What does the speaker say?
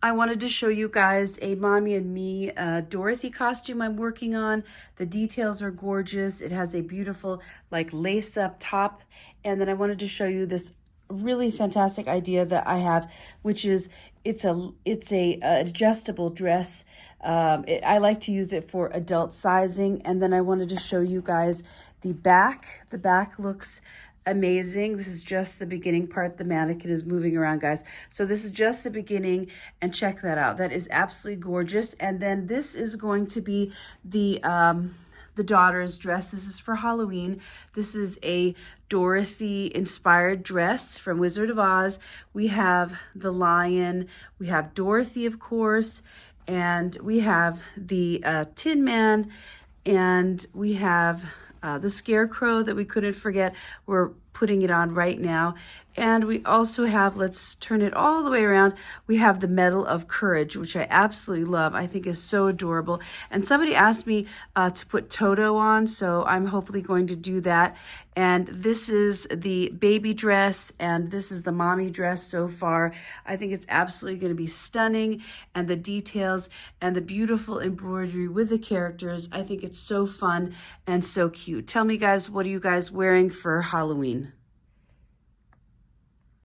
I wanted to show you guys a Mommy and Me Dorothy costume I'm working on. The details are gorgeous. It has a beautiful like lace up top. And then I wanted to show you this really fantastic idea that I have, which is it's a adjustable dress. I like to use it for adult sizing. And then I wanted to show you guys the back. The back looks amazing. This is just the beginning part. The mannequin is moving around, guys. So this is just the beginning, and check that out. That is absolutely gorgeous. And then this is going to be the daughter's dress. This is for Halloween. This is a Dorothy inspired dress from Wizard of Oz. We have the lion, we have Dorothy, of course, and we have the Tin Man, and we have the Scarecrow that we couldn't forget. We're putting it on right now. And we also have, let's turn it all the way around, we have the Medal of Courage, which I absolutely love. I think is so adorable. And somebody asked me to put Toto on, so I'm hopefully going to do that. And this is the baby dress, and this is the mommy dress so far. I think it's absolutely going to be stunning, and the details and the beautiful embroidery with the characters. I think it's so fun and so cute. Tell me, guys, what are you guys wearing for Halloween?